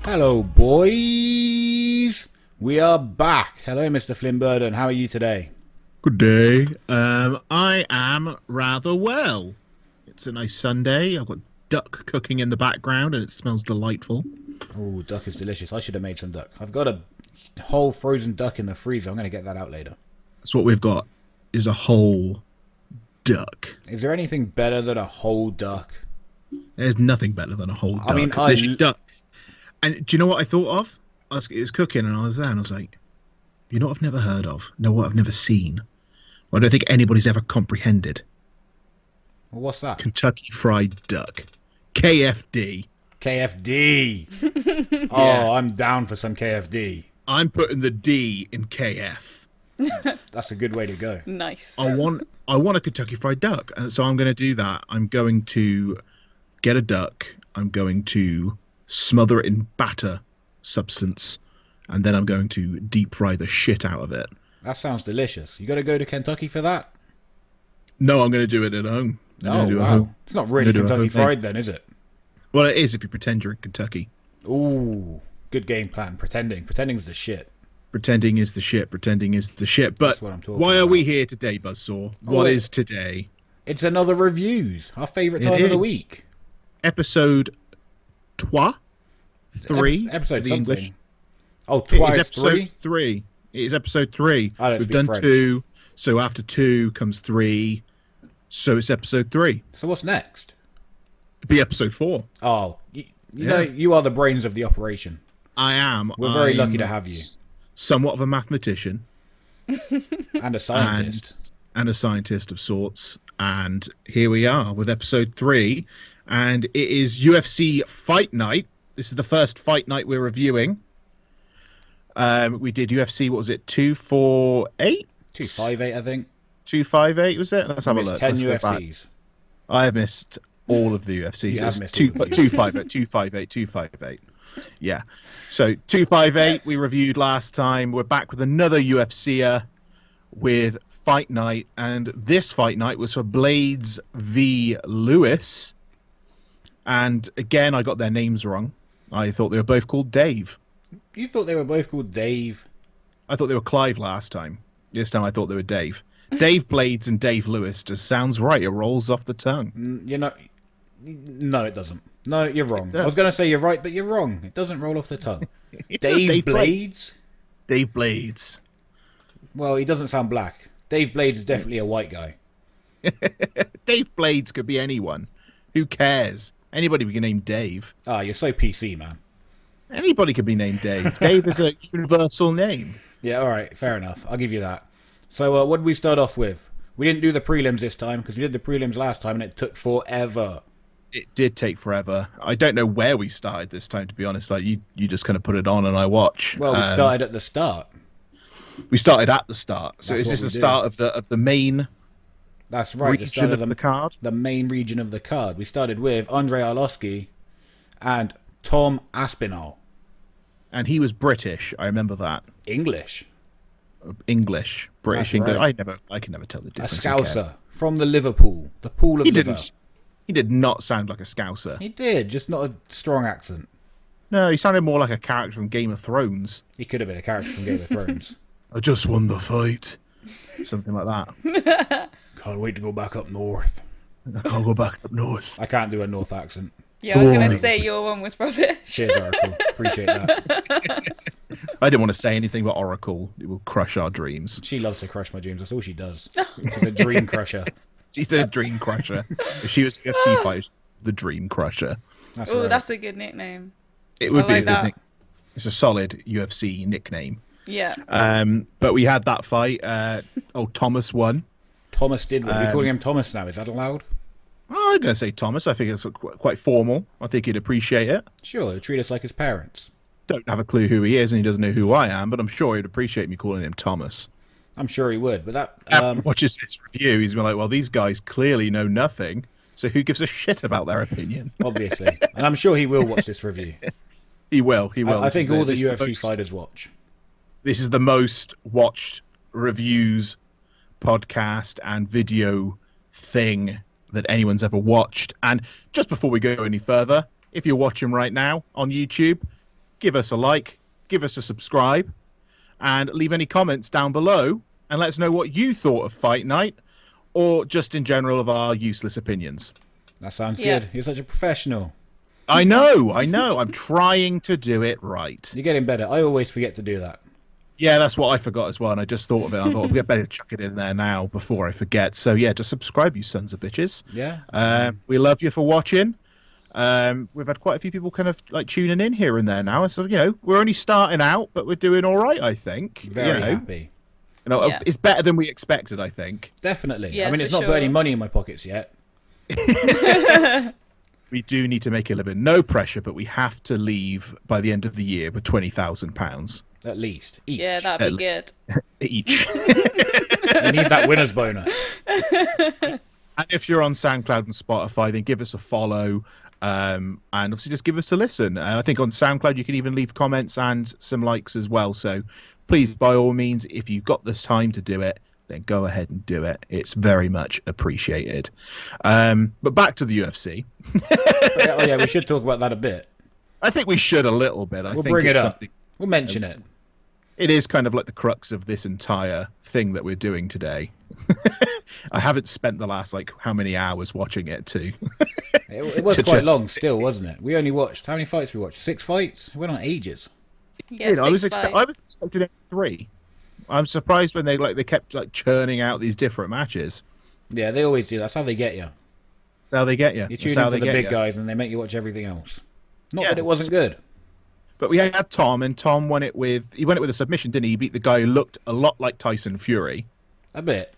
Hello, boys. We are back. Hello, Mr. Flynn Burden. How are you today? Good day. I am rather well. It's a nice Sunday. I've got duck cooking in the background, and it smells delightful. Oh, duck is delicious. I should have made some duck. I've got a whole frozen duck in the freezer. I'm going to get that out later. That's what we've got, is a whole duck. Is there anything better than a whole duck? There's nothing better than a whole duck. I mean, duck. And do you know what I thought of? It was cooking, and I was there, and I was like, you know what I've never heard of? No, what I've never seen? Well, I don't think anybody's ever comprehended. Well, what's that? Kentucky Fried Duck. KFD. KFD. Oh, Yeah. I'm down for some KFD. I'm putting the D in KF. That's a good way to go. Nice. I want a Kentucky Fried Duck, and so I'm going to do that. I'm going to get a duck. I'm going to smother it in batter substance, and then I'm going to deep fry the shit out of it. That sounds delicious. You got to go to Kentucky for that? No, I'm going to do it at home. Oh, wow. It's not really Kentucky Fried then, is it? Well, it is if you pretend you're in Kentucky. Ooh, good game plan. Pretending. Pretending's the shit. Pretending is the shit. Pretending is the shit. But That's what I'm talking why are about. we here today, Buzzsaw? What is today? It's another Reviewz. Our favourite time of the week. Episode 3. Episode the something. English. Oh, It is twice episode 3? It is episode 3. I don't We've speak done French. 2, so after 2 comes 3, so it's episode 3. So what's next? It'd be episode 4. Oh, you know, you are the brains of the operation. I am. We're very lucky to I'm have you. Somewhat of a mathematician And a scientist. and a scientist of sorts. And here we are with episode 3, and it is UFC Fight Night. This is the first fight night we're reviewing. We did UFC. What was it? 248. 258, I think. 258 was it? Let's have a Missed look. 10 Let's go back. UFCs. I have missed all of the UFCs. You have It's missed 258. Yeah. So 258 we reviewed last time. We're back with another UFCer with Fight Night, and this Fight Night was for Blaydes v Lewis. And again, I got their names wrong. I thought they were both called Dave. You thought they were both called Dave? I thought they were Clive last time. This time I thought they were Dave. Dave Blaydes and Dave Lewis just sounds right. It rolls off the tongue. You know, no, it doesn't. No, you're wrong. does. I was going to say you're right, but you're wrong. It doesn't roll off the tongue. Dave Blaydes? Dave Blaydes. Well, he doesn't sound black. Dave Blaydes is definitely a white guy. Dave Blaydes could be anyone. Who cares? Anybody we can name Dave. Ah, you're so PC, man. Anybody could be named Dave. Dave is a universal name. Yeah, all right, fair enough. I'll give you that. So, what did we start off with? We didn't do the prelims this time because we did the prelims last time and it took forever. It did take forever. I don't know where we started this time, to be honest. Like you just kind of put it on and I watch. Well, we started at the start. We started at the start. So That's is this what the we start of the main That's right. The start region of the card? the main region of the card. We started with Andrei Arlovski and Tom Aspinall. And he was British. I remember that. English. English, British, That's English. right. I can never tell the A difference. Scouser from the Liverpool. The pool of He liver. didn't. He did not sound like a Scouser. He did, just not a strong accent. No, he sounded more like a character from Game of Thrones. He could have been a character from Game of Thrones. I just won the fight. Something like that. Can't wait to go back up north. I can't go back up north. I can't do a north accent. Yeah, I was going Oh. to say your one was rubbish. Cheers, Oracle. Appreciate that. I didn't want to say anything about Oracle. It will crush our dreams. She loves to crush my dreams. That's all she does. She's a dream crusher. She's a dream crusher. If she was a UFC fighter, the dream crusher. That's Oh, right. that's a good nickname. It would I be like a good that. nick. It's a solid UFC nickname. Yeah. But we had that fight. Thomas won. Thomas did. We're calling him Thomas now. Is that allowed? I'm going to say Thomas. I think it's quite formal. I think he'd appreciate it. Sure, he'll treat us like his parents. Don't have a clue who he is, and he doesn't know who I am, but I'm sure he'd appreciate me calling him Thomas. I'm sure he would, but that... After he watches this review, he's gonna be like, well, these guys clearly know nothing, so who gives a shit about their opinion? obviously. And I'm sure he will watch this review. He will. I This think is all the this is UFC most- fighters watch. This is the most watched reviews, podcast, and video thing that anyone's ever watched. And just before we go any further, if you're watching right now on YouTube, give us a like, give us a subscribe, and leave any comments down below, and let us know what you thought of Fight Night, or just in general of our useless opinions. That sounds good. You're such a professional. I know. I'm trying to do it right. You're getting better. I always forget to do that. Yeah, that's what I forgot as well, and I just thought of it. I thought, we better chuck it in there now before I forget. So, yeah, just subscribe, you sons of bitches. Yeah. We love you for watching. We've had quite a few people kind of like tuning in here and there now. So, you know, we're only starting out, but we're doing all right, I think. Very happy. You know, it's better than we expected, I think. Definitely. Yeah, I mean, it's not put any money in my pockets yet. We do need to make a living. No pressure, but we have to leave by the end of the year with £20,000. At least. Each. Yeah, that'd be good. Each. You need that winner's bonus. And if you're on SoundCloud and Spotify, then give us a follow. And obviously just give us a listen. I think on SoundCloud you can even leave comments and some likes as well. So please, by all means, if you've got the time to do it, then go ahead and do it. It's very much appreciated. But back to the UFC. Oh yeah, we should talk about that a bit. I think we should a little bit. We'll bring it up. We'll mention it. It is kind of like the crux of this entire thing that we're doing today. I haven't spent the last, like, how many hours watching it, too. It was quite long still, wasn't it? We only watched, how many fights we watched? 6 fights? It went on ages. Yeah, I was expecting 3. I'm surprised when they kept like churning out these different matches. Yeah, they always do. That's how they get you. That's how they get you. You tune in for the big guys and they make you watch everything else. Not that it wasn't good. But we had Tom, and Tom won it with a submission, didn't he? He beat the guy who looked a lot like Tyson Fury. A bit.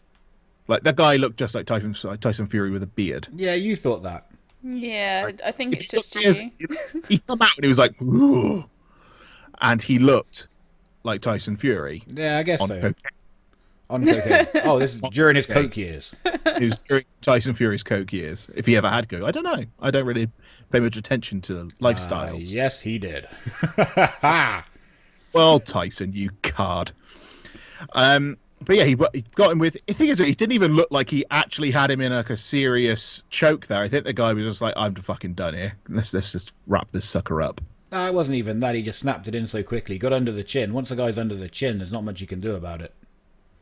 Like, that guy looked just like Tyson Fury with a beard. Yeah, you thought that. Yeah, I think it's just you. He come out and he was like, ooh, and he looked like Tyson Fury. Yeah, I guess so. Cocaine. On cocaine. Oh, this is during his coke years. It was during Tyson Fury's coke years, if he ever had coke. I don't know. I don't really pay much attention to lifestyles. Yes, he did. Well, Tyson, you card. But yeah, he got him with. The thing is, he didn't even look like he actually had him in like a serious choke there. I think the guy was just like, "I'm fucking done here. Let's just wrap this sucker up." No, it wasn't even that. He just snapped it in so quickly. Got under the chin. Once the guy's under the chin, there's not much you can do about it.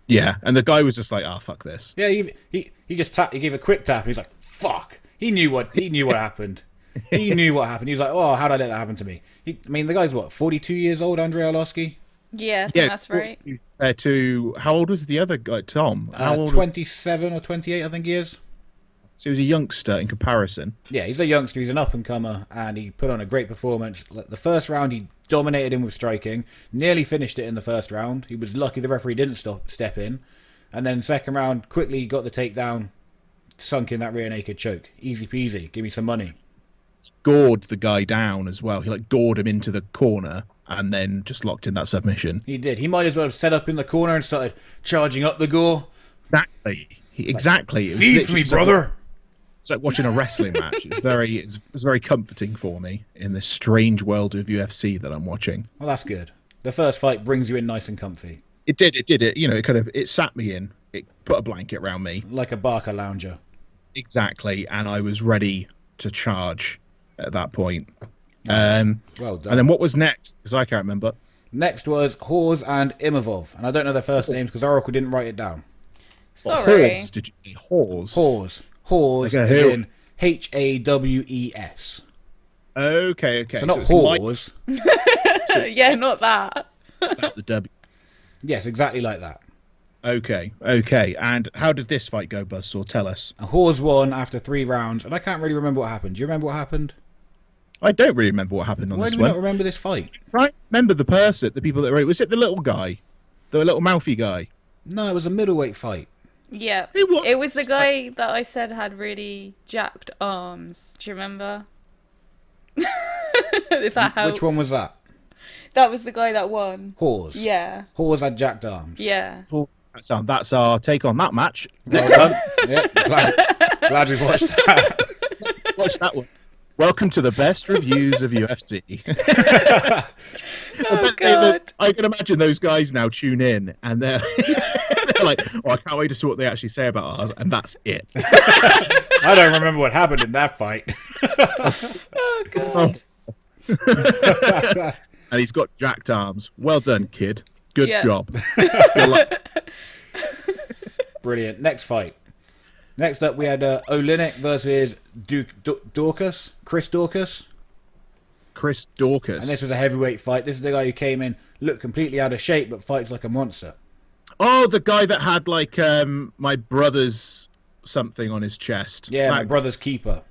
Yeah, and the guy was just like, "Ah, fuck this." Yeah, he just tapped. He gave a quick tap. And he's like, "Fuck." He knew what happened. He knew what happened. He was like, "Oh, how did I let that happen to me?" I mean, the guy's what, 42 years old, Andrei Arlovski? Yeah, that's right. To how old was the other guy, Tom? 27 or 28, I think he is. So he was a youngster in comparison. Yeah, he's a youngster. He's an up-and-comer, and he put on a great performance. The first round, he dominated him with striking. Nearly finished it in the first round. He was lucky the referee didn't step in. And then second round, quickly got the takedown, sunk in that rear naked choke. Easy peasy. Give me some money. Gored the guy down as well. He gored him into the corner and then just locked in that submission. He did. He might as well have set up in the corner and started charging up the gore. Exactly. Exactly. Feed me, brother. It's like watching a wrestling match. It was very comforting for me in this strange world of UFC that I'm watching. Well, that's good. The first fight brings you in nice and comfy. It did. You know, it sat me in. It put a blanket around me. Like a Barker lounger. Exactly. And I was ready to charge at that point. Well done. And then what was next? Because I can't remember. Next was Hawes and Imavov. And I don't know their first names because Oracle didn't write it down. Sorry. Hawes, did you say Hawes? Hawes as in Hawes. Okay. So not Hawes. Yeah, not that. Without the W. Yes, exactly like that. Okay. And how did this fight go, Buzzsaw? Tell us. Hawes won after 3 rounds, and I can't really remember what happened. Do you remember what happened? I don't really remember what happened on Why this do we one. not remember this fight? Right, remember the people that were. Was it the little guy, the little mouthy guy? No, it was a middleweight fight. Yeah, It it was the guy that I said had really jacked arms. Do you remember? If that helps. Which one was that? That was the guy that won. Hawes. Yeah. Hawes had jacked arms. Yeah. That's our take on that match. Well done. Yeah, glad we watched that. Watch that one. Welcome to the best reviews of UFC. Oh, God. I can imagine those guys now tune in and they're like, "Oh, I can't wait to see what they actually say about ours," and that's it. I don't remember what happened in that fight. Oh, God. and he's got jacked arms. Well done, kid. Good Yeah. job. You're like, Brilliant. Next fight. Next up, we had Olynyk versus Dorcas. Chris Dorcas. Chris Dorcas. And this was a heavyweight fight. This is the guy who came in, looked completely out of shape, but fights like a monster. Oh, the guy that had like my brother's something on his chest. Yeah, That- my brother's keeper.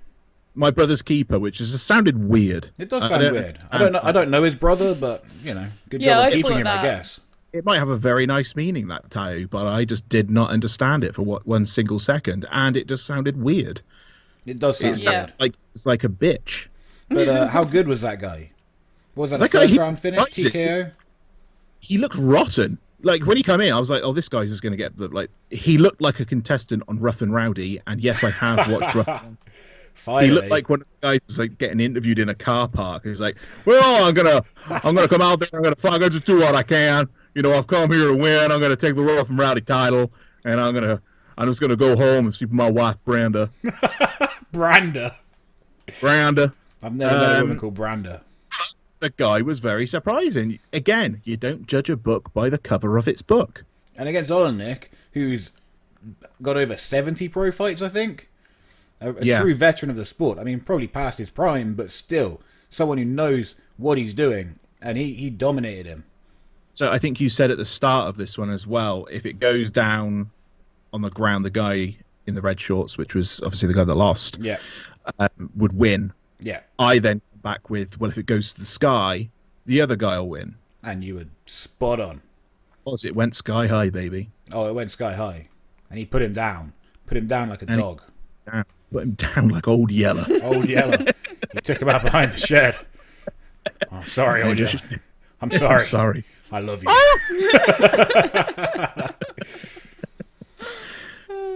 My brother's keeper, which is sounded weird. It does sound weird. I don't know his brother, but you know, good Yeah, job I of keeping thought him, I that. guess. It might have a very nice meaning, that tattoo, but I just did not understand it for one single second, and it just sounded weird. It does sound It Yeah. weird. sounded like it's like a bitch. But how good was that guy? What was that, a That guy, first he round was finish? fighting. TKO? He looked rotten. Like when he came in, I was like, "Oh, this guy's just going to get the like." He looked like a contestant on Rough and Rowdy, and yes, I have watched Rough. And Rowdy. Finally. He looked like one of the guys who's like getting interviewed in a car park. He's like, "Well, I'm gonna come out there. I'm gonna just do what I can. You know, I've come here to win. I'm gonna take the Rough and Rowdy title, and I'm just gonna go home and sleep with my wife, Brenda. Branda. Brenda." I've never met a woman called Branda. The guy was very surprising. Again, you don't judge a book by the cover of its book. And against Olynyk, who's got over 70 pro fights, I think. A Yeah. true veteran of the sport. I mean, probably past his prime, but still someone who knows what he's doing. And he dominated him. So I think you said at the start of this one as well, if it goes down on the ground, the guy in the red shorts, which was obviously the guy that lost, Yeah. would win. Yeah. I then come back with, well, if it goes to the sky, the other guy will win. And you were spot on. Because it went sky high, baby. Oh, it went sky high. And he put him down. Put him down like a And dog. Yeah, put him down like old Yeller. Old Yeller. He took him out behind the shed. I'm sorry, Old Yeller. I'm sorry. I'm sorry. I love you.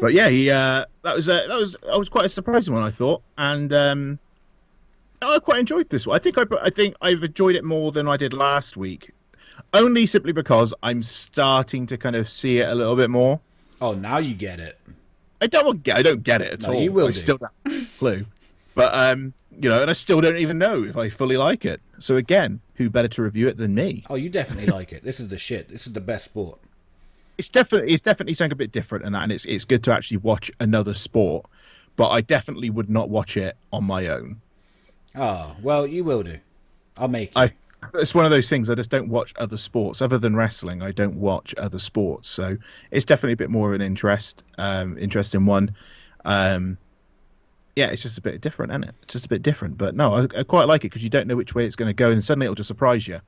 But yeah, that was quite a surprising one, I thought, and I quite enjoyed this one. I think I've enjoyed it more than I did last week, only simply because I'm starting to kind of see it a little bit more. Oh, now you get it. I don't get it at No, all. you will I do. still don't have a clue, but you know, and I still don't even know if I fully like it. So again, who better to review it than me? Oh, you definitely like it. This is the shit. This is the best sport. It's definitely something a bit different in that, and it's good to actually watch another sport. But I definitely would not watch it on my own. Oh, well, you will do. I'll make you. It's one of those things. I just don't watch other sports other than wrestling. I don't watch other sports, so it's definitely a bit more of an interesting one. Yeah, it's just a bit different, isn't it? It's just a bit different, but no, I quite like it because you don't know which way it's going to go, and suddenly it'll just surprise you.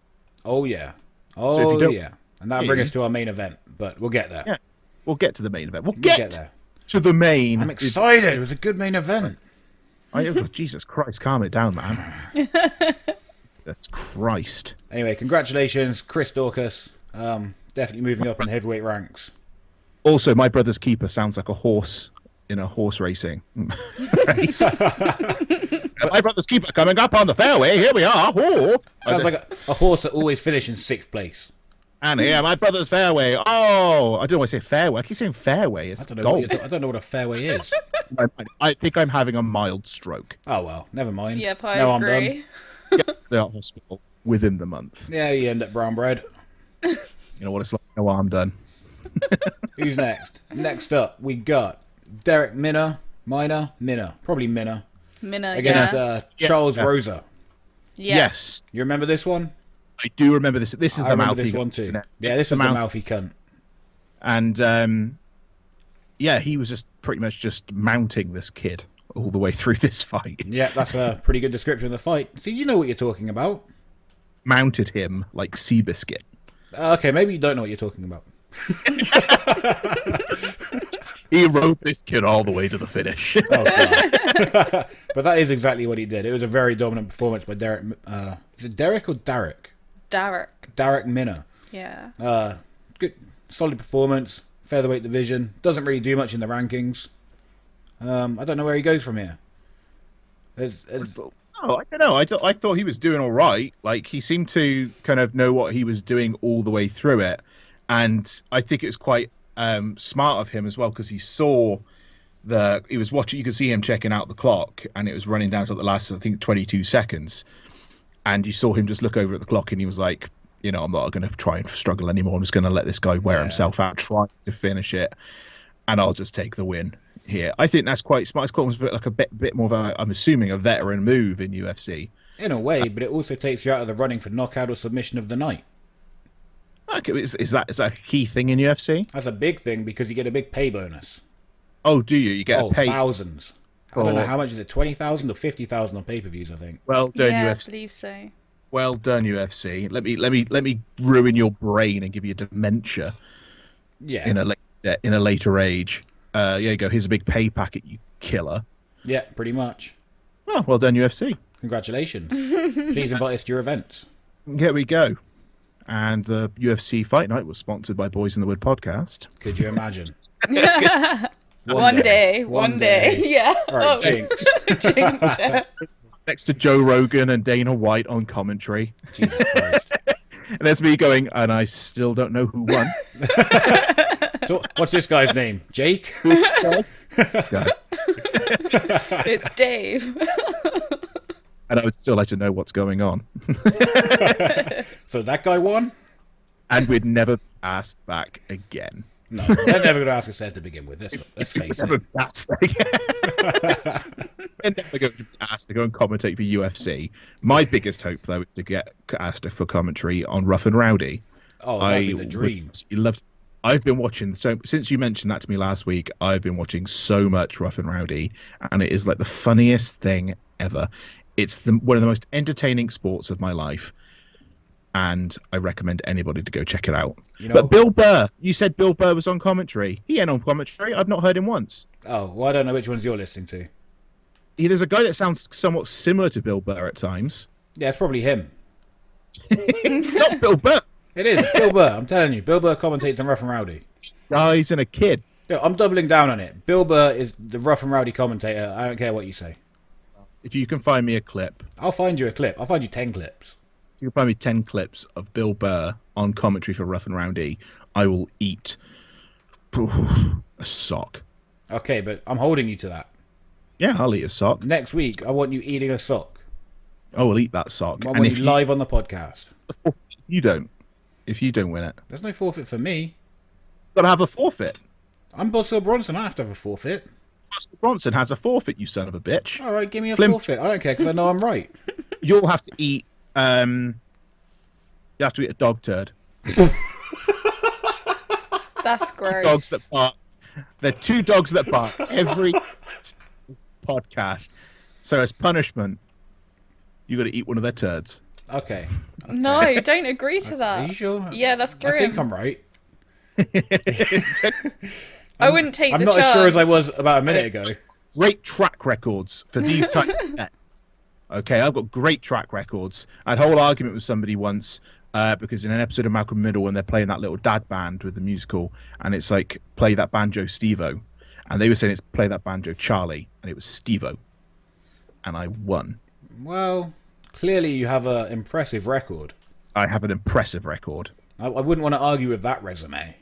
Oh, yeah. So Oh, if you don't yeah. And that'll bring us to our main event, but we'll get there. Yeah, we'll get to the main event. We'll We'll get there. to the main. I'm excited. It was a good main event. Jesus Christ, calm it down, man. Jesus Christ. Anyway, congratulations, Chris Dorcas. Definitely moving up in the heavyweight ranks. Also, my brother's keeper sounds like a horse in a horse racing race. My brother's keeper coming up on the fairway. Here we are. Oh. Sounds like a horse that always finishes in 6th place. And here, my brother's fairway. Oh, I don't want to say fairway. I keep saying fairway. It's I don't know. golf. I don't know what a fairway is. I think I'm having a mild stroke. Oh well, never mind. Yep, I No, I'm done. agree. The hospital within the month. Yeah, you end up brown bread. You know what it's like. No, I'm done. Who's next? Next up, we got Derek Minner, probably Minner, Minna, against yeah. Charles Yeah. Rosa. Yeah. Yes, You remember this one? I do remember this. This is I the remember mouthy this one guy, isn't too. it? Yeah, this was the mouth- mouthy cunt. And yeah, he was just pretty much just mounting this kid all the way through this fight. Yeah, that's a pretty good description of the fight. See, you know what you're talking about. Mounted him like Seabiscuit. Okay, maybe you don't know what you're talking about. He rode this kid all the way to the finish. Oh, God. But that is exactly what he did. It was a very dominant performance by Derek. Is it Derek or Derek? Derek. Derek Minner. Yeah. Good, solid performance. Featherweight division. Doesn't really do much in the rankings. I don't know where he goes from here. Oh, I don't know. I thought he was doing all right. Like, he seemed to kind of know what he was doing all the way through it. And I think it was quite smart of him as well, because he saw he was watching, you could see him checking out the clock, and it was running down to the last, I think, 22 seconds. And you saw him just look over at the clock, and he was like, you know, I'm not going to try and struggle anymore. I'm just going to let this guy wear himself out, trying to finish it, and I'll just take the win here. I think that's quite smart. It's quite like a bit more of a, I'm assuming, a veteran move in UFC. In a way, but it also takes you out of the running for knockout or submission of the night. Okay, is that a key thing in UFC? That's a big thing because you get a big pay bonus. Oh, do you? You get a pay thousands. I don't know how much is it, 20,000 or 50,000 on pay-per-views, I think. Well done, yeah, UFC. I believe so. Well done, UFC. Let me ruin your brain and give you dementia. Yeah. In a later age. There you go. Here's a big pay packet, you killer. Yeah, pretty much. Well done, UFC. Congratulations. Please invite us to your events. Here we go. And the UFC Fight Night was sponsored by Boys in the Wood podcast. Could you imagine? One day. Yeah. All right, Jinx. Jinx. Next to Joe Rogan and Dana White on commentary. Jesus Christ. And there's me going, and I still don't know who won. So, what's this guy's name? Jake? This guy. It's Dave. And I would still like to know what's going on. So that guy won? And we'd never be asked back again. No, they're never going to ask us that to begin with. Let's face Never it. be asked again. And never going to be asked to go and commentate for UFC. My biggest hope, though, is to get asked for commentary on Rough and Rowdy. Oh, that'd be the dream. I've been watching, so since you mentioned that to me last week, I've been watching so much Rough and Rowdy, and it is like the funniest thing ever. It's one of the most entertaining sports of my life, and I recommend anybody to go check it out. You know, but Bill Burr, you said Bill Burr was on commentary. He ain't on commentary. I've not heard him once. Oh, well, I don't know which ones you're listening to. There's a guy that sounds somewhat similar to Bill Burr at times. Yeah, it's probably him. It's not Bill Burr. It is. It's Bill Burr. I'm telling you. Bill Burr commentates on Rough and Rowdy. Guys and a kid. Yeah, I'm doubling down on it. Bill Burr is the Rough and Rowdy commentator. I don't care what you say. If you can find me a clip. I'll find you a clip. I'll find you 10 clips. If you can find me 10 clips of Bill Burr on commentary for Rough and Rowdy, I will eat a sock. Okay, but I'm holding you to that. Yeah, I'll eat a sock. Next week, I want you eating a sock. I will eat that sock. I want you live on the podcast. If you don't win it. There's no forfeit for me. Got to have a forfeit. I'm Buster Bronson. I have to have a forfeit. Buster Bronson has a forfeit, you son of a bitch. All right, give me a forfeit. I don't care because I know I'm right. You'll have to eat. You have to eat a dog turd. That's gross. Dogs that bark. They're two dogs that bark every podcast. So as punishment, you got to eat one of their turds. Okay. No, don't agree to Are that. you sure? Yeah, that's grim. I think I'm right. I wouldn't take I'm the not chance. as sure as I was about a minute ago. Great track records for these types of bets. Okay, I've got great track records. I had a whole argument with somebody once because in an episode of Malcolm Middle when they're playing that little dad band with the musical, and it's like, play that banjo Steve-O. And they were saying it's play that banjo Charlie, and it was Steve-O. And I won. Well, clearly you have an impressive record. I have an impressive record. I wouldn't want to argue with that resume.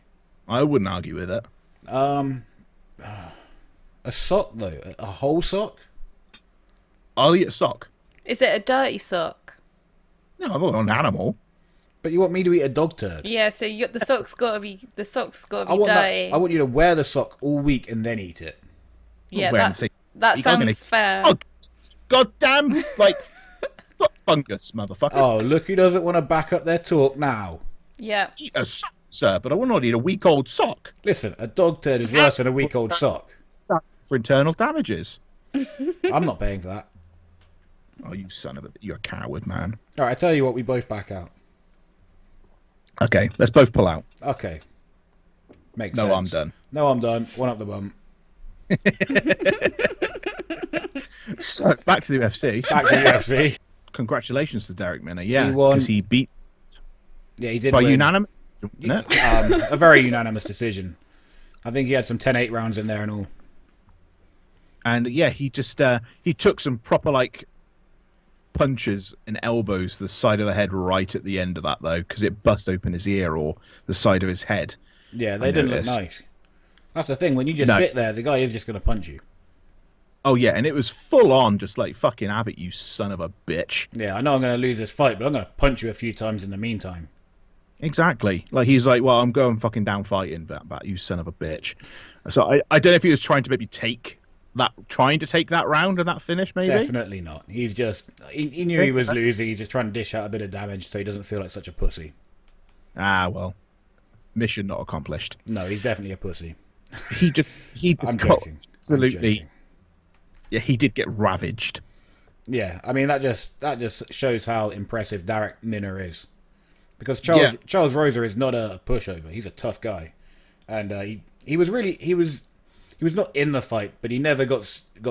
I wouldn't argue with it. A sock, though? A whole sock? I'll eat a sock. Is it a dirty sock? No, I'm not an animal. But you want me to eat a dog turd? Yeah, so the sock's got to be I want dirty. I want you to wear the sock all week and then eat it. Yeah, Wear and say, that "You got sounds fair. Oh, goddamn! Like, got fungus, motherfucker. Oh, look who doesn't want to back up their talk now. Yeah. Eat a sock, sir, but I will not eat a week-old sock. Listen, a dog turd is worse than a week-old sock. For internal damages. I'm not paying for that. Oh, you son of a... You're a coward, man. All right, I tell you what, we both back out. Okay, let's both pull out. Okay. Makes sense. No, I'm done. No, I'm done. One up the bum. So, back to the UFC. Back to the UFC. Congratulations to Derek Minner. Yeah, He won. because he beat Yeah, he did by win. unanimous. Wasn't it? A very unanimous decision. I think he had some 10-8 rounds in there and all. And yeah, he just he took some proper like punches and elbows to the side of the head right at the end of that though, because it bust open his ear or the side of his head. Yeah, they didn't look nice. That's the thing. When you just sit there, the guy is just going to punch you. Oh yeah, and it was full on, just like fucking have it, you son of a bitch. Yeah, I know I'm going to lose this fight, but I'm going to punch you a few times in the meantime. Exactly. Like he's like, well, I'm going fucking down fighting, but you son of a bitch. So I don't know if he was trying to maybe take that round and that finish, maybe. Definitely not. He's just he knew he was losing. He's just trying to dish out a bit of damage so he doesn't feel like such a pussy. Ah well, mission not accomplished. No, he's definitely a pussy. He just I'm got joking. absolutely. Yeah, he did get ravaged. Yeah, I mean that just shows how impressive Darek Minner is, because Charles Rosa is not a pushover. He's a tough guy, and he was not in the fight, but he never got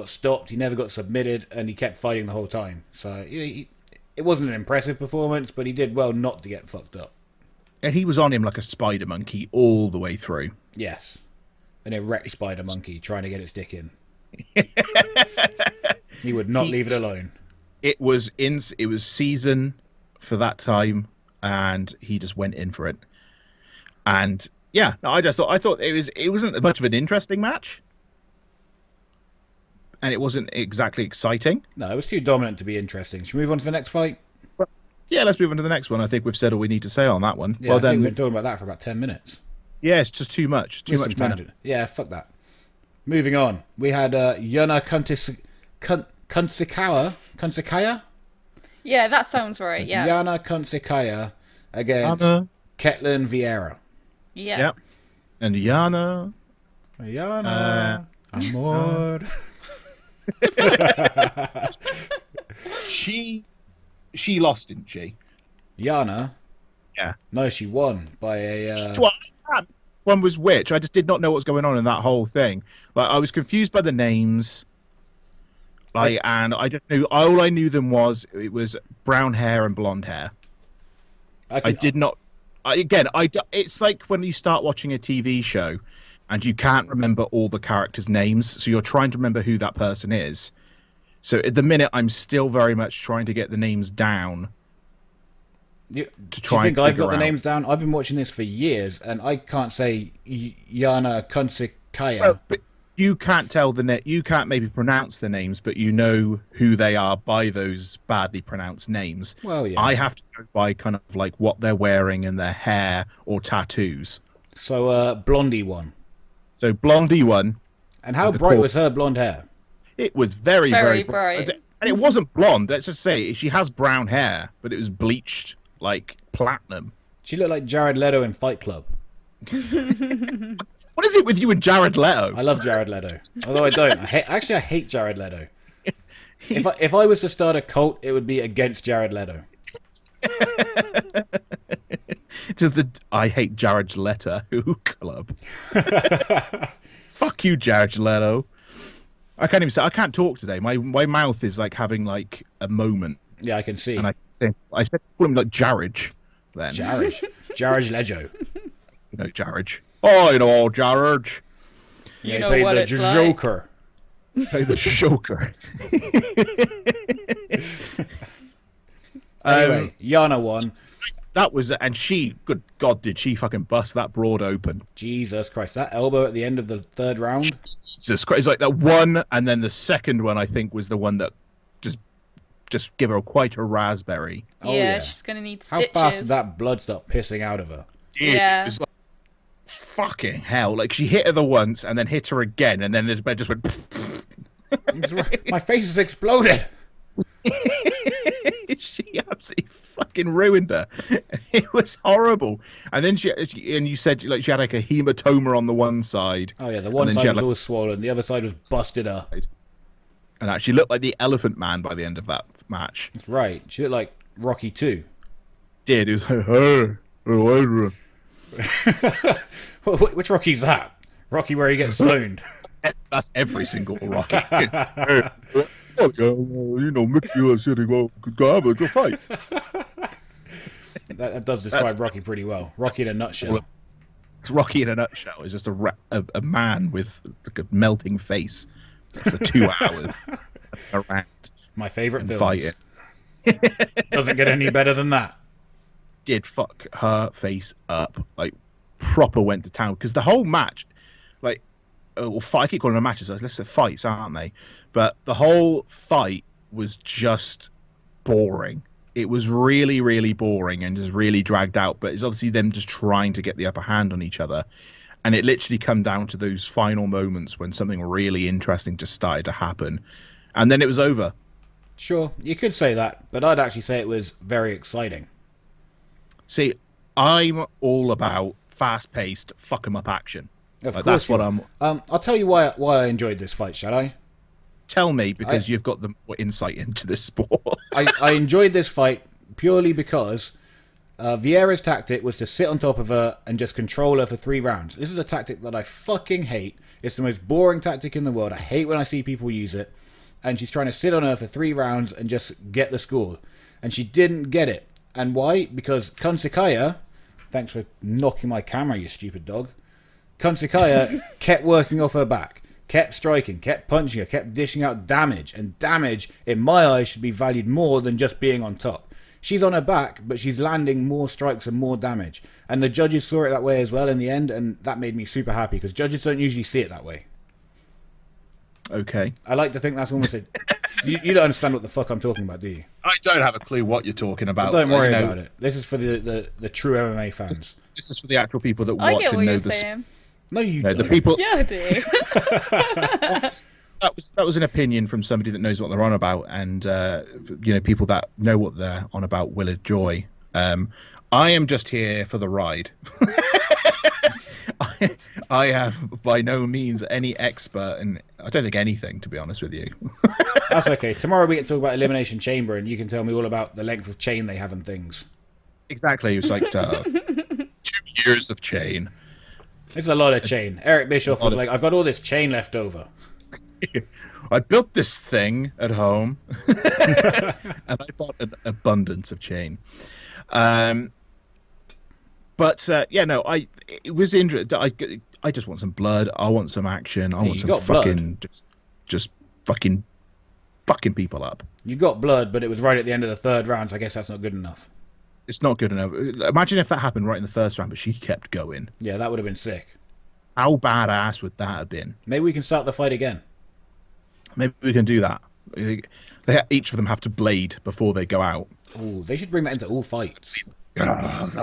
stopped. He never got submitted, and he kept fighting the whole time. So it wasn't an impressive performance, but he did well not to get fucked up. And he was on him like a spider monkey all the way through. Yes, an erect spider monkey trying to get its dick in. He would not leave it alone. It was season for that time, and he just went in for it. And yeah, no, I thought it wasn't much of an interesting match, and it wasn't exactly exciting. No, it was too dominant to be interesting. Should we move on to the next fight? Yeah, let's move on to the next one. I think we've said all we need to say on that one. Yeah, well, I think we've been talking about that for about 10 minutes. Yeah, it's just too much. Too much tangent. Yeah, fuck that. Moving on, we had Yana Kunsikaya. Yeah, that sounds right. Yeah. Yana Kunsikaya against Ketlin Vieira. Yeah. Yep. And Yana, amor. she lost, didn't she? Yana. Yeah. No, she won by a. One was which? I just did not know what was going on in that whole thing. Like I was confused by the names. And I just knew all I knew them was it was brown hair and blonde hair. I did not. It's like when you start watching a TV show, and you can't remember all the characters' names, so you're trying to remember who that person is. So at the minute, I'm still very much trying to get the names down. Do you think I've got the names down? I've been watching this for years, and I can't say Yana Kunsikaya. Well, but you can't tell you can't maybe pronounce the names, but you know who they are by those badly pronounced names. Well, yeah. I have to go by kind of like what they're wearing and their hair or tattoos. So Blondie won. So Blondie won. And how bright was her blonde hair? It was very, very bright. And it wasn't blonde. Let's just say she has brown hair, but it was bleached like platinum. She looked like Jared Leto in Fight Club. What is it with you and Jared Leto? I love Jared Leto. Although I don't. I hate Jared Leto. If I was to start a cult, it would be against Jared Leto. I hate Jared Leto club. Fuck you, Jared Leto. I can't talk today. My mouth is like having like a moment. Yeah, I can see. And I said call him like Jared then. Jared Leto. You know Jared. Oh, you know Jared. You know what it's Joker. Play the Joker. Anyway, Yana won. That was, and she, good God, did she fucking bust that broad open? Jesus Christ, that elbow at the end of the third round. Jesus Christ, it's like that one, and then the second one I think was the one that just give her quite a raspberry. Oh, yeah, she's gonna need stitches. How fast did that blood stop pissing out of her? Yeah. It was like, fucking hell. Like, she hit her the once, and then hit her again, and then the bed just went... My face has exploded! She absolutely fucking ruined her. It was horrible. And then you said like she had like a hematoma on the one side. Oh yeah, the one side was all swollen, the other side was busted up. And actually looked like the Elephant Man by the end of that match. That's right. She looked like Rocky 2. Did. It was like, hey. Which Rocky's that? Rocky where he gets stoned. That's every single Rocky. You know, Mickey was sitting, well, go have a fight. That does describe Rocky pretty well. Rocky in a nutshell. It's Rocky in a nutshell. It's just a man with like a melting face for 2 hours around. My favourite film. Fighting. Doesn't get any better than that. Did fuck her face up. Like, proper went to town. Because the whole match, like, I keep calling them matches. Let's say fights, aren't they? But the whole fight was just boring. It was really, really boring and just really dragged out. But it's obviously them just trying to get the upper hand on each other. And it literally come down to those final moments when something really interesting just started to happen. And then it was over. Sure, you could say that, but I'd actually say it was very exciting. See, I'm all about fast-paced, fuck-em-up action. Of course that's you what are. I'm... I'll tell you why I enjoyed this fight, shall I? Tell me, because you've got the more insight into this sport. I enjoyed this fight purely because Vieira's tactic was to sit on top of her and just control her for 3 rounds. This is a tactic that I fucking hate. It's the most boring tactic in the world. I hate when I see people use it. And she's trying to sit on her for 3 rounds and just get the score. And she didn't get it. And why? Because Kunsikaya, thanks for knocking my camera, you stupid dog. Kunsikaya kept working off her back, kept striking, kept punching her, kept dishing out damage. And damage, in my eyes, should be valued more than just being on top. She's on her back, but she's landing more strikes and more damage. And the judges saw it that way as well in the end, and that made me super happy, because judges don't usually see it that way. Okay. I like to think that's almost a... You don't understand what the fuck I'm talking about, do you? I don't have a clue what you're talking about. Well, don't worry about it. This is for the true MMA fans. This is for the actual people that I watch get what and know you're this. saying. No, you No, don't. the people. Yeah, I do. That was an opinion from somebody that knows what they're on about, and people that know what they're on about will enjoy. I am just here for the ride. I am by no means any expert in, I don't think, anything, to be honest with you. That's okay. Tomorrow we can talk about Elimination Chamber, and you can tell me all about the length of chain they have and things. Exactly. It's like 2 years of chain. It's a lot of chain. Eric Bischoff was like, I've got all this chain left over. I built this thing at home, and I bought an abundance of chain. It was interesting. I just want some blood. I want some action. I want some fucking just fucking people up. You got blood, but it was right at the end of the 3rd round, so I guess that's not good enough. It's not good enough. Imagine if that happened right in the 1st round, but she kept going. Yeah, that would have been sick. How badass would that have been? Maybe we can start the fight again. Maybe we can do that. Each of them have to blade before they go out. Oh, they should bring that into all fights. It's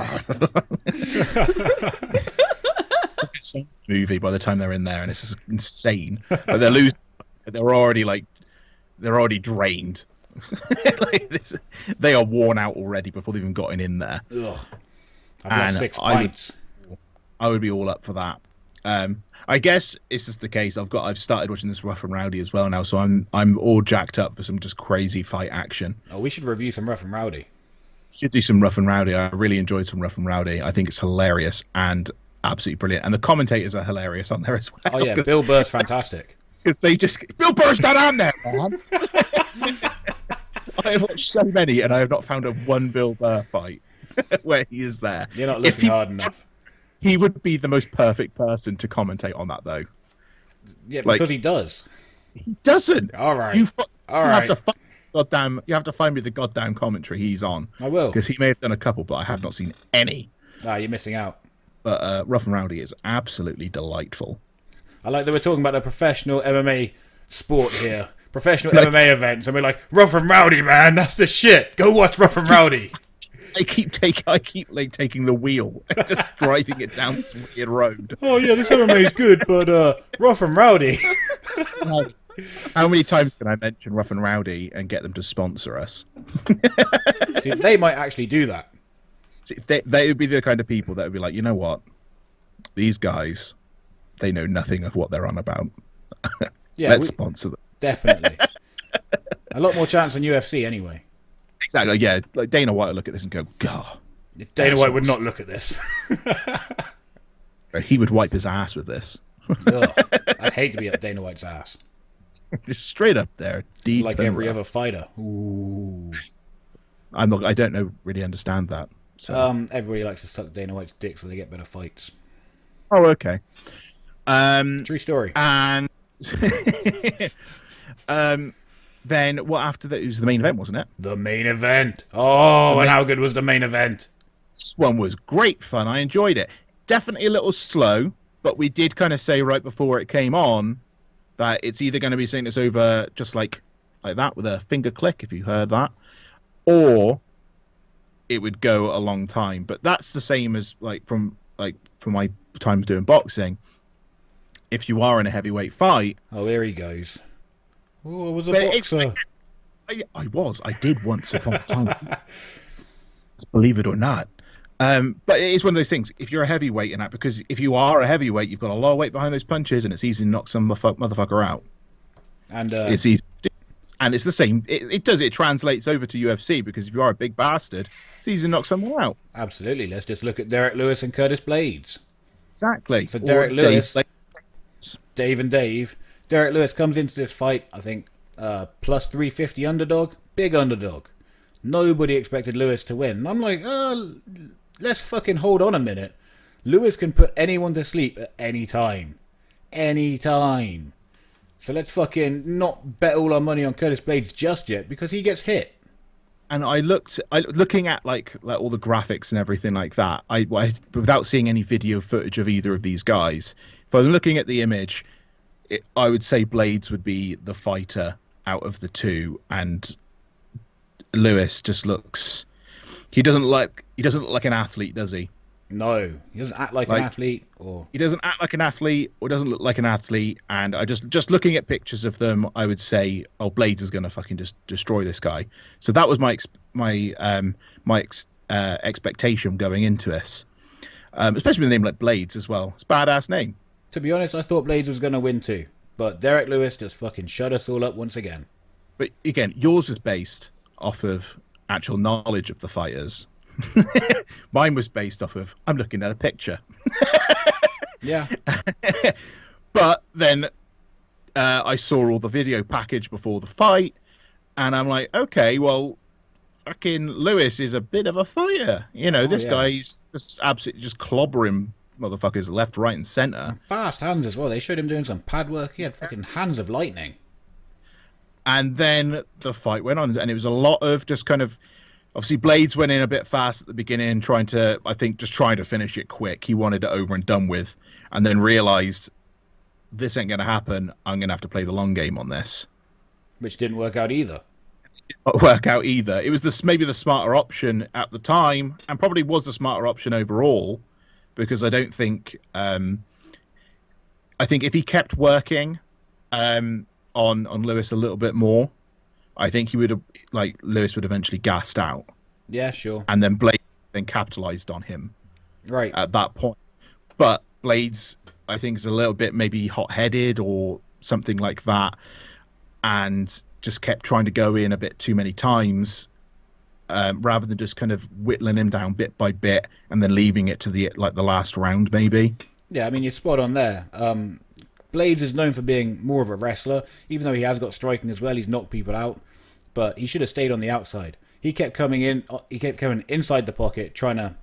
like a movie by the time they're in there, and it's just insane. But they're losing. They're already drained. They are worn out already before they've even gotten in there. Ugh. I've got 6 pints. I would be all up for that. I guess it's just the case. I've started watching this Rough and Rowdy as well now, so I'm all jacked up for some just crazy fight action. Oh, we should review some Rough and Rowdy. Should do some Rough and Rowdy. I really enjoyed some Rough and Rowdy. I think it's hilarious and absolutely brilliant, and the commentators are hilarious on there as well. Oh yeah, Bill Burr's fantastic. Because Bill Burr's not on there, man. I have watched so many, and I have not found one Bill Burr fight where he is there. You're not looking hard enough. He would be the most perfect person to commentate on that, though. Yeah, because he does. He doesn't. All right. You have to find me the goddamn commentary he's on. I will. Because he may have done a couple, but I have not seen any. Ah, you're missing out. But Rough and Rowdy is absolutely delightful. I like that we're talking about a professional MMA sport here. Professional MMA events, and we're like, Rough and Rowdy, man, that's the shit. Go watch Rough and Rowdy. I keep taking the wheel and just driving it down this weird road. Oh yeah, this MMA is good, but Rough and Rowdy. How many times can I mention Rough and Rowdy and get them to sponsor us? See, they might actually do that. See, they would be the kind of people that would be like, you know what? These guys, they know nothing of what they're on about. Yeah, Let's sponsor them. Definitely. A lot more chance than UFC anyway. Exactly, yeah. Like Dana White would look at this and go, God. Dana White would not look at this. He would wipe his ass with this. Ugh, I'd hate to be up Dana White's ass. Just straight up there, deep. Like every other fighter. Ooh. I don't really understand that. So. Everybody likes to suck Dana White's dick so they get better fights. Oh, okay. True story. And then what after that? It was the main event, wasn't it? The main event. Oh, and how good was the main event? This one was great fun. I enjoyed it. Definitely a little slow. But we did kind of say right before it came on that it's either going to be something that's over just like that with a finger click, if you heard that, or it would go a long time. But that's the same as from my time doing boxing. If you are in a heavyweight fight, oh, here he goes. Oh, I was a boxer. I did once upon a time. Believe it or not. But it is one of those things. If you're a heavyweight in that, because if you are a heavyweight, you've got a lot of weight behind those punches, and it's easy to knock some motherfucker out. And it's easy. And it's the same. It translates over to UFC, because if you are a big bastard, it's easy to knock someone out. Absolutely. Let's just look at Derek Lewis and Curtis Blaydes. Exactly. So Derek Lewis, Dave and Dave. Derek Lewis comes into this fight, I think, plus 350 underdog, big underdog. Nobody expected Lewis to win. And I'm like, let's fucking hold on a minute. Lewis can put anyone to sleep at any time. Any time. So let's fucking not bet all our money on Curtis Blaydes just yet, because he gets hit. And looking at like all the graphics and everything like that, I without seeing any video footage of either of these guys, if I'm looking at the image, I would say Blaydes would be the fighter out of the two, and Lewis just looks. He doesn't look like an athlete, does he? No, he doesn't act like an athlete, or he doesn't act like an athlete, or doesn't look like an athlete. And I just looking at pictures of them, I would say, oh, Blaydes is going to fucking just destroy this guy. So that was my expectation going into this, especially with a name like Blaydes as well. It's a badass name. To be honest, I thought Blaydes was going to win too, but Derek Lewis just fucking shut us all up once again. But again, yours was based off of actual knowledge of the fighters. Mine was based off of I'm looking at a picture. Yeah. But then I saw all the video package before the fight, and I'm like, okay, well, fucking Lewis is a bit of a fighter. You know, this guy's just absolutely just clobbering motherfuckers left, right, and center. Fast hands as well. They showed him doing some pad work. He had fucking hands of lightning. And then the fight went on, and it was a lot of just kind of. Obviously, Blaydes went in a bit fast at the beginning, trying to finish it quick. He wanted it over and done with, and then realized this ain't going to happen. I'm going to have to play the long game on this. Which didn't work out either. It was maybe the smarter option at the time, and probably was the smarter option overall, because I don't think. I think if he kept working on Lewis a little bit more, I think he would have, Lewis would eventually gassed out. Yeah, sure. And then Blaydes then capitalized on him. Right. At that point. But Blaydes, I think, is a little bit maybe hot-headed or something like that, and just kept trying to go in a bit too many times, rather than just kind of whittling him down bit by bit and then leaving it to the last round, maybe. Yeah, I mean, you're spot on there. Blaydes is known for being more of a wrestler, even though he has got striking as well. He's knocked people out, but he should have stayed on the outside. He kept coming in. He kept coming inside the pocket, trying to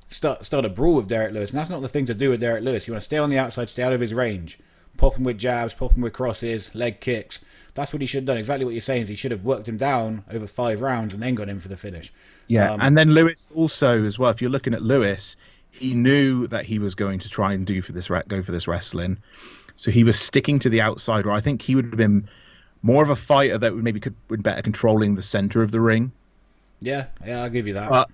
start a brawl with Derek Lewis, and that's not the thing to do with Derek Lewis. You want to stay on the outside, stay out of his range, pop him with jabs, pop him with crosses, leg kicks. That's what he should have done. Exactly what you're saying is he should have worked him down over 5 rounds and then got in for the finish. Yeah, and then Lewis also as well. If you're looking at Lewis, he knew that he was going to try and go for this wrestling. So he was sticking to the outside, where I think he would have been more of a fighter that would been better controlling the center of the ring. Yeah, I'll give you that. But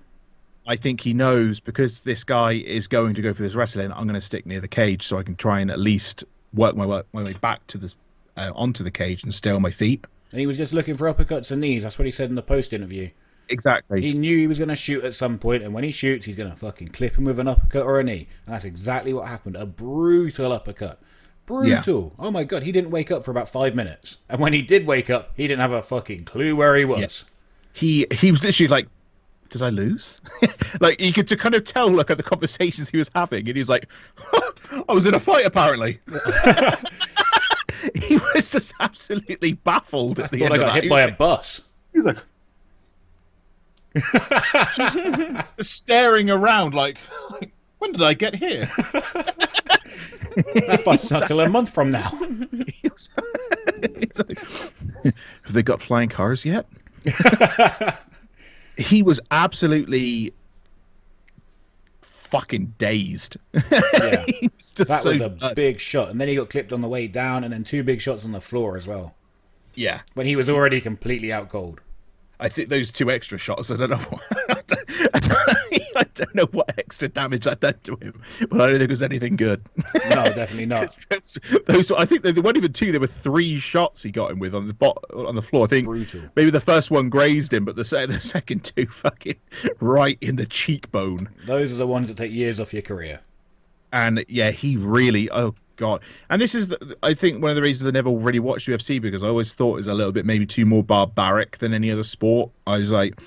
I think he knows, because this guy is going to go for this wrestling, I'm going to stick near the cage so I can try and at least work my way back to this onto the cage and stay on my feet. And he was just looking for uppercuts and knees. That's what he said in the post interview. Exactly. He knew he was going to shoot at some point, and when he shoots, he's going to fucking clip him with an uppercut or a knee. And that's exactly what happened. A brutal uppercut. Brutal. Yeah. Oh my god, he didn't wake up for about 5 minutes. And when he did wake up, he didn't have a fucking clue where he was. Yeah. He was literally like, did I lose? Like, you could kind of tell, look at the conversations he was having, and he's like, I was in a fight apparently. He was just absolutely baffled at the end of that. I got hit by a bus. He was like, just staring around like, when did I get here? That fight's not till a month from now. He's like, have they got flying cars yet? He was absolutely fucking dazed. Yeah, that so was a big shot, and then he got clipped on the way down, and then 2 big shots on the floor as well. Yeah, when he was already completely out cold. I think those 2 extra shots, I don't know what, I don't know what extra damage that done to him, but I don't think it was anything good. No, definitely not. those, I think they weren't even 2, there were 3 shots he got him with on the floor. I think brutal. Maybe the first one grazed him, but the second 2 fucking right in the cheekbone. Those are the ones that take years off your career. And yeah, he really, oh God. And this is, I think, one of the reasons I never really watched UFC, because I always thought it was a little bit maybe too more barbaric than any other sport. I was like,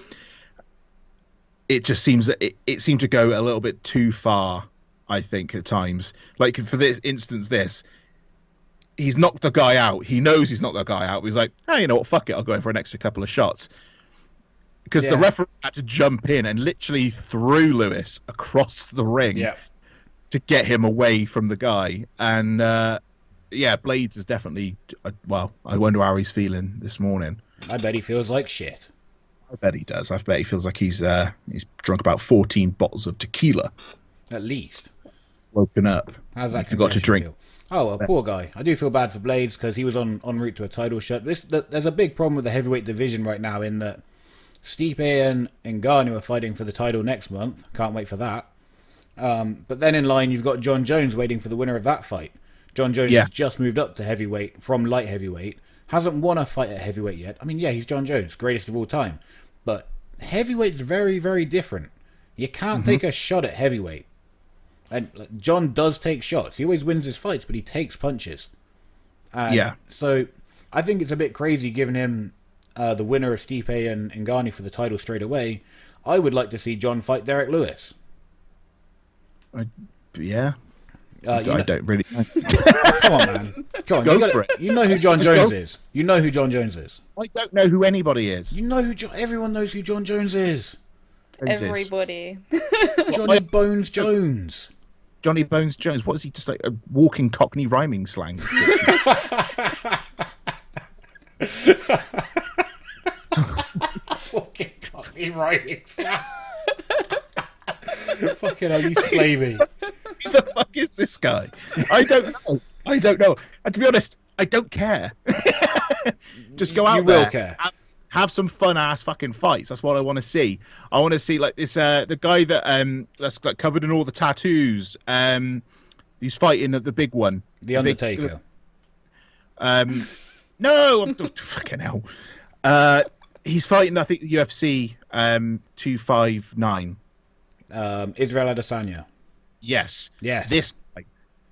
it just seems that it seemed to go a little bit too far, I think, at times. Like, for this instance, he's knocked the guy out. He knows he's knocked the guy out. He's like, oh, you know what, fuck it, I'll go in for an extra couple of shots. Because the referee had to jump in and literally threw Lewis across the ring. Yeah. To get him away from the guy. And Blaydes is definitely, well, I wonder how he's feeling this morning. I bet he feels like shit. I bet he does. I bet he feels like he's drunk about 14 bottles of tequila. At least. Woken up. How's that? Forgot to drink. Feel? Oh, a poor guy. I do feel bad for Blaydes because he was en route to a title shot. There's a big problem with the heavyweight division right now in that Stipe and Ngannou are fighting for the title next month. Can't wait for that. But then in line, you've got Jon Jones waiting for the winner of that fight. Jon Jones has just moved up to heavyweight from light heavyweight. Hasn't won a fight at heavyweight yet. I mean, yeah, he's Jon Jones, greatest of all time. But heavyweight's very, very different. You can't take a shot at heavyweight. And Jon does take shots. He always wins his fights, but he takes punches. And so I think it's a bit crazy giving him the winner of Stipe and Ngannou for the title straight away. I would like to see Jon fight Derek Lewis. I don't really know. Come on, man. Come on. Go for it. You know who Jon Jones is. You know who Jon Jones is. I don't know who anybody is. You know who everyone knows who Jon Jones is. Everybody. Johnny Bones Jones. Johnny Bones Jones. What is he, just like a walking Cockney rhyming slang? Walking Cockney rhyming slang. Fucking hell, you slay me. Who the fuck is this guy? I don't know. And to be honest, I don't care. Just go out you there. Will care. Have some fun ass fucking fights. That's what I want to see. I want to see like this the guy that's like covered in all the tattoos. He's fighting at the big one. The Undertaker. No, I'm fucking hell. He's fighting, I think, the UFC 259. Israel Adesanya. Yes. Yes.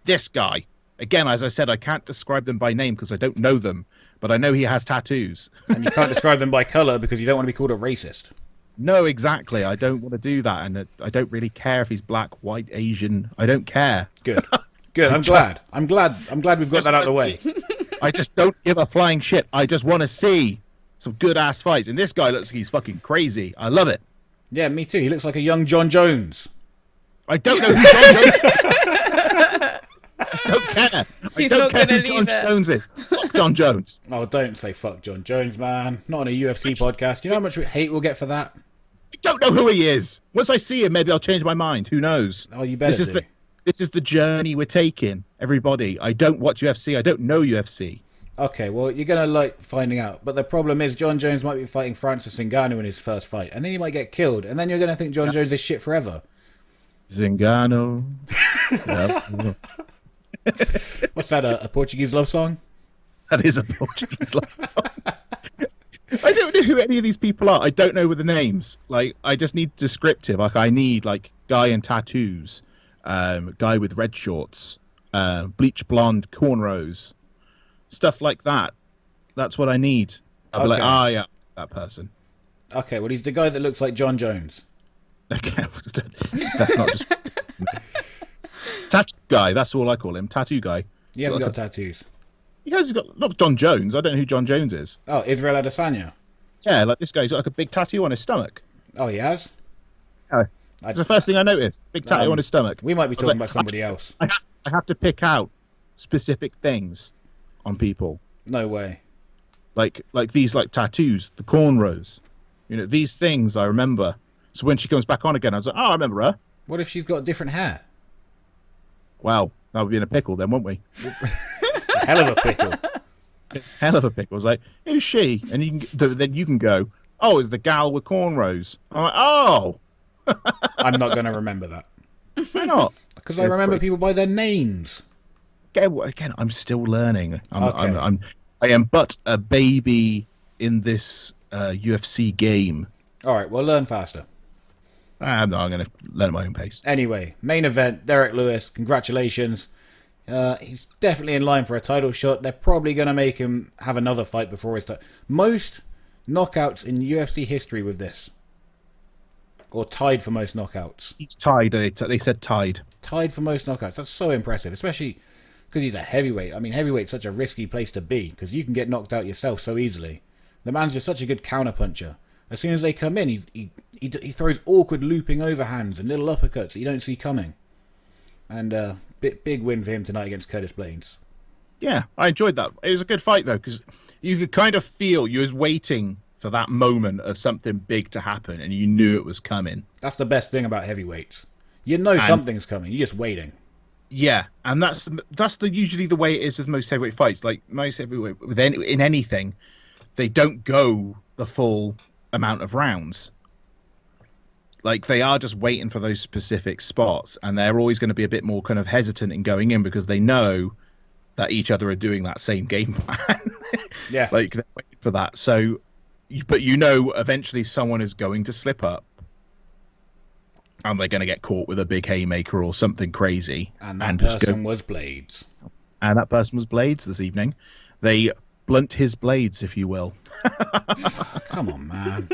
This guy. Again, as I said, I can't describe them by name because I don't know them, but I know he has tattoos. And you can't describe them by colour because you don't want to be called a racist. No, exactly. I don't want to do that, and I don't really care if he's black, white, Asian. I don't care. Good. I'm glad we've got that out of the way. I just don't give a flying shit. I just want to see some good ass fights, and this guy looks like he's fucking crazy. I love it. Yeah, me too. He looks like a young Jon Jones. I don't know who Jon Jones is. I don't care. I don't care who Jon Jones is. Fuck Jon Jones. Oh, don't say fuck Jon Jones, man. Not on a UFC podcast. You know how much hate we'll get for that? I don't know who he is. Once I see him, maybe I'll change my mind. Who knows? Oh, you better do. This is the journey we're taking, everybody. I don't watch UFC. I don't know UFC. Okay, well, you're going to like finding out. But the problem is Jon Jones might be fighting Francis Ngannou in his first fight. And then he might get killed. And then you're going to think Jon Jones is shit forever. Ngannou. What's that, a Portuguese love song? That is a Portuguese love song. I don't know who any of these people are. I don't know the names. Like, I just need descriptive. Like, I need, like, guy in tattoos, guy with red shorts, bleach blonde cornrows, stuff like that. That's what I need. I'll be like, yeah, that person. Okay, well, he's the guy that looks like Jon Jones. Okay, that's not just tattoo guy. That's all I call him. Tattoo guy. He hasn't got tattoos. He has got not Jon Jones. I don't know who Jon Jones is. Oh, Israel Adesanya. Yeah, like this guy's got like a big tattoo on his stomach. Oh, he has. Oh, that's the first thing I noticed. Big tattoo on his stomach. We might be talking about somebody else. I have to pick out specific things on people. No way. Like these like tattoos, the cornrows. You know, these things I remember. So when she comes back on again, I was like, oh, I remember her. What if she's got different hair? Well, that would be in a pickle then, wouldn't we? A hell of a pickle. Hell of a pickle. It's like, who's she? And you can, then you can go, oh, it's the gal with cornrows. I'm like, oh. I'm not going to remember that. Why not? Because I remember people by their names. Again, I'm still learning. Okay. I am but a baby in this UFC game. All right, well, learn faster. I'm going to learn at my own pace. Anyway, main event, Derek Lewis, congratulations. He's definitely in line for a title shot. They're probably going to make him have another fight before his time. Most knockouts in UFC history with this. Or tied for most knockouts. He's tied. They said tied. Tied for most knockouts. That's so impressive, especially because he's a heavyweight. I mean, heavyweight's such a risky place to be because you can get knocked out yourself so easily. The man's just such a good counterpuncher. As soon as they come in, he throws awkward looping overhands and little uppercuts that you don't see coming. And big win for him tonight against Curtis Blaydes. Yeah, I enjoyed that. It was a good fight, though, because you could kind of feel you was waiting for that moment of something big to happen, and you knew it was coming. That's the best thing about heavyweights. You know something's coming. You're just waiting. Yeah, and that's usually the way it is with most heavyweight fights. Like most heavyweight, in anything, they don't go the full amount of rounds. Like they are just waiting for those specific spots, and they're always going to be a bit more kind of hesitant in going in because they know that each other are doing that same game plan. Yeah, like they're waiting for that. So, but you know, eventually someone is going to slip up, and they're going to get caught with a big haymaker or something crazy. And that person was Blaydes. And that person was Blaydes this evening. They blunt his blades, if you will. Come on, man.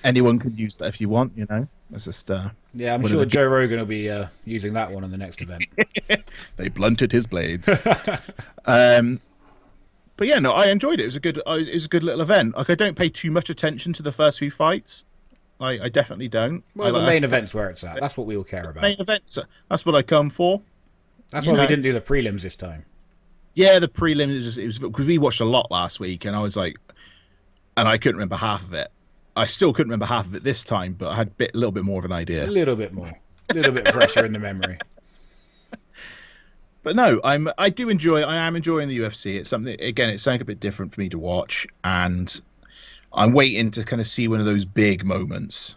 Anyone could use that if you want, you know. It's just yeah, I'm sure Joe Rogan will be using that one on the next event. They blunted his blades. But yeah, no, I enjoyed it. It was a good little event. Like I don't pay too much attention to the first few fights. I definitely don't. Well, the main event's where it's at. That's what we all care about. Main events. That's what I come for. That's why we didn't do the prelims this time. Yeah, the prelims it was because we watched a lot last week, and I was like, and I couldn't remember half of it. I still couldn't remember half of it this time, but I had a little bit more of an idea. A little bit more, a little bit fresher in the memory. But no, I am enjoying the UFC. It's something a bit different for me to watch, and I'm waiting to kind of see one of those big moments.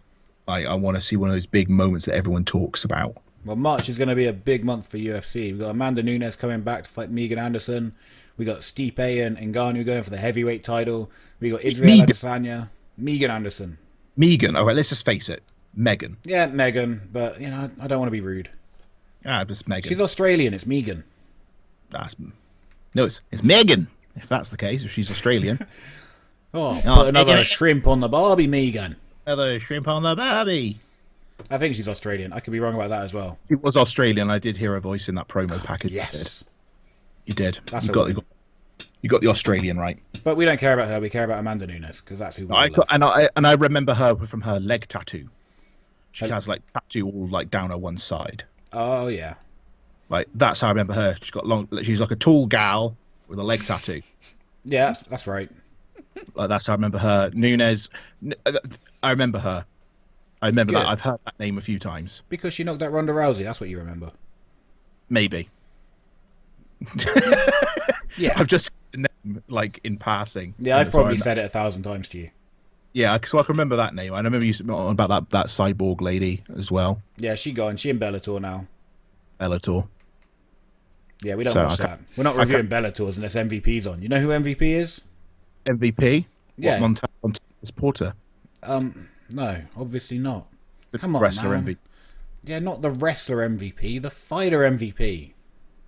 I want to see one of those big moments that everyone talks about. Well, March is going to be a big month for UFC. We've got Amanda Nunes coming back to fight Megan Anderson. We got Stipe and Ngannou going for the heavyweight title. We got Israel Adesanya. Megan Anderson. Megan. All right, let's just face it. Megan. Yeah, Megan. But, you know, I don't want to be rude. Ah, it's Megan. She's Australian. It's Megan. No, it's Megan. If that's the case, if she's Australian. Put another shrimp on the barbie, Megan. Another shrimp on the barbie. I think she's Australian. I could be wrong about that as well. She was Australian. I did hear her voice in that promo package. Yes. You did. That's you got the Australian right. But we don't care about her. We care about Amanda Nunes because that's who we love. And I remember her from her leg tattoo. She has like tattoo all like down her one side. Oh yeah. Like that's how I remember her. She's like a tall gal with a leg tattoo. Yeah, that's right. Like that's how I remember her. Nunes. I remember her. I remember Good. that. I've heard that name a few times. Because she knocked out Ronda Rousey. That's what you remember. Maybe. Yeah. I've just like in passing. Yeah, I've probably said it 1,000 times to you. Yeah, so I can remember that name. I remember you about that cyborg lady as well. Yeah, she gone. She in Bellator now. Bellator. Yeah, we don't watch that. We're not reviewing Bellators unless MVP's on. You know who MVP is? MVP? Yeah. Montavious Porter. No, obviously not. Come on, wrestler man. MVP. Yeah, not the wrestler MVP, the fighter MVP.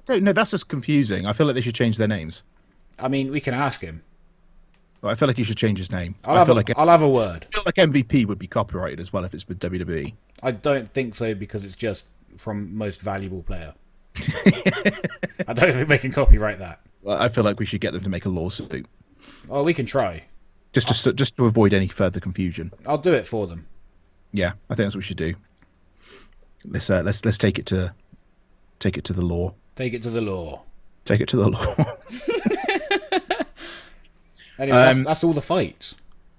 No, that's just confusing. I feel like they should change their names. I mean, we can ask him. I feel like he should change his name. I'll have a word. I feel like MVP would be copyrighted as well if it's with WWE. I don't think so because it's just from most valuable player. I don't think they can copyright that. Well, I feel like we should get them to make a lawsuit. Oh, we can try. Just to avoid any further confusion. I'll do it for them. Yeah, I think that's what we should do. Let's take it to the law. Take it to the law. Take it to the law. Anyway, that's all the fights.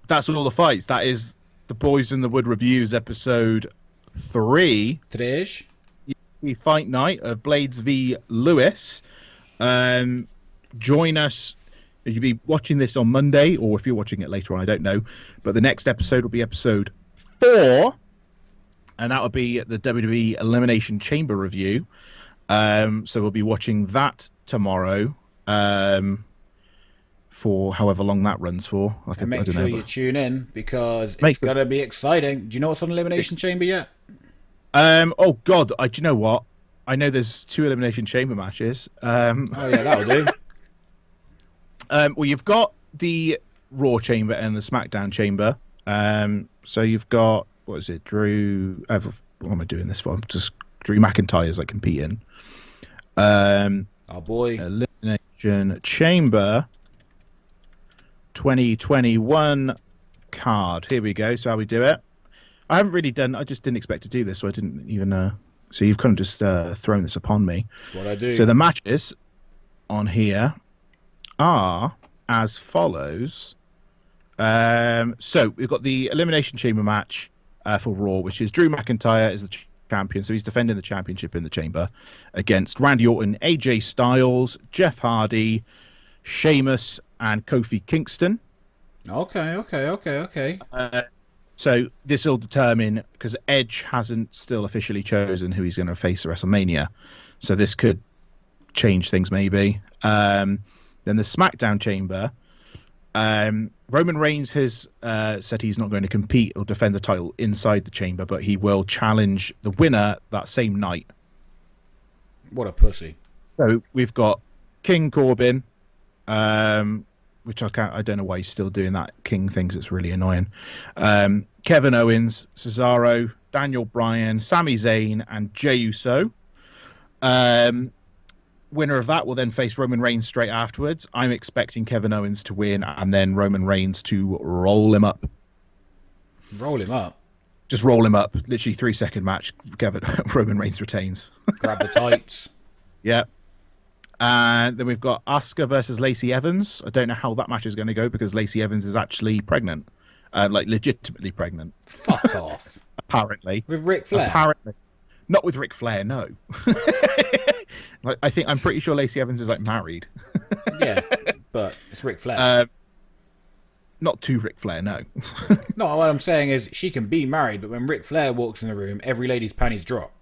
That's all the fights. That is the Boys in the Wood Reviewz episode 3. Trish. The fight night of Blaydes v Lewis. Join us. You'll be watching this on Monday, or if you're watching it later on, I don't know. But the next episode will be episode 4, and that will be the WWE Elimination Chamber review. So we'll be watching that tomorrow, for however long that runs for. And make sure you tune in, because it's going to be exciting. Do you know what's on Elimination Chamber yet? Oh God, do you know what? I know there's 2 Elimination Chamber matches. Oh yeah, that'll do. Well, you've got the Raw Chamber and the SmackDown Chamber. So you've got, what is it, Drew? What am I doing this for? Just Drew McIntyre's like competing. Oh boy, Elimination Chamber 2021 card. Here we go. So how we do it? I haven't really done. I just didn't expect to do this, so I didn't even. So you've kind of just thrown this upon me. What I do? So the matches on here are as follows. So we've got the Elimination Chamber match for Raw, which is Drew McIntyre is the champion, so he's defending the championship in the Chamber against Randy Orton, AJ Styles, Jeff Hardy, Sheamus, and Kofi Kingston. Okay. So this will determine, because Edge hasn't still officially chosen who he's going to face at WrestleMania, so this could change things maybe. Then the SmackDown Chamber, Roman Reigns has said he's not going to compete or defend the title inside the Chamber, but he will challenge the winner that same night. What a pussy. So we've got King Corbin, which I don't know why he's still doing that King thing, 'cause it's really annoying. Kevin Owens, Cesaro, Daniel Bryan, Sami Zayn, and Jey Uso. Winner of that will then face Roman Reigns straight afterwards. I'm expecting Kevin Owens to win, and then Roman Reigns to roll him up. Roll him up? Just roll him up. Literally 3-second match. Roman Reigns retains. Grab the tights. Yeah. And then we've got Asuka versus Lacey Evans. I don't know how that match is going to go, because Lacey Evans is actually pregnant. Like, legitimately pregnant. Fuck off. Apparently. With Ric Flair? Apparently. Not with Ric Flair, no. Like, I'm pretty sure Lacey Evans is, like, married. Yeah, but it's Ric Flair. Not to Ric Flair, no. No, what I'm saying is she can be married, but when Ric Flair walks in the room, every lady's panties drop.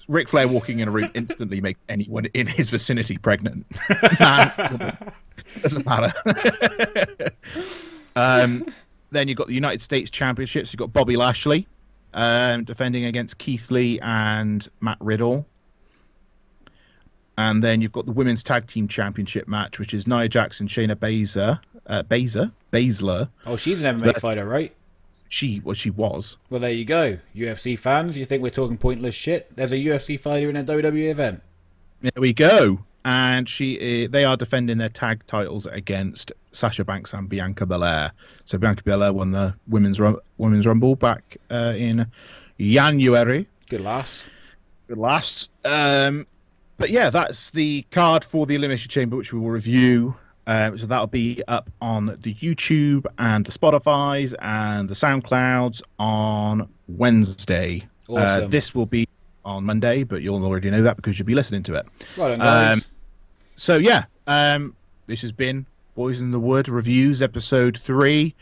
Ric Flair walking in a room instantly makes anyone in his vicinity pregnant. Doesn't matter. Then you've got the United States Championships. You've got Bobby Lashley defending against Keith Lee and Matt Riddle. And then you've got the Women's Tag Team Championship match, which is Nia Jax and Shayna Baszler. Oh, she's an MMA fighter, right? She was. Well, there you go. UFC fans, you think we're talking pointless shit? There's a UFC fighter in a WWE event. There we go. And they are defending their tag titles against Sasha Banks and Bianca Belair. So Bianca Belair won the Women's Rumble back in January. Good lass. But yeah, that's the card for the Elimination Chamber, which we will review. So that'll be up on the YouTube and the Spotifys and the SoundClouds on Wednesday. Awesome. This will be on Monday, but you'll already know that because you'll be listening to it. Right on, guys. So yeah, this has been Boys in the Wood Reviews episode 3.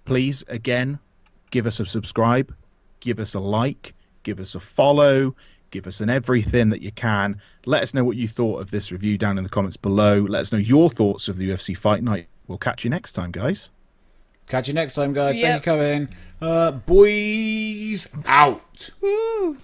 Please, again, give us a subscribe, give us a like, give us a follow, give us an everything that you can. Let us know what you thought of this review down in the comments below. Let us know your thoughts of the UFC Fight Night. We'll catch you next time, guys. Catch you next time, guys. Yep. Thank you for coming. Boys out. Woo.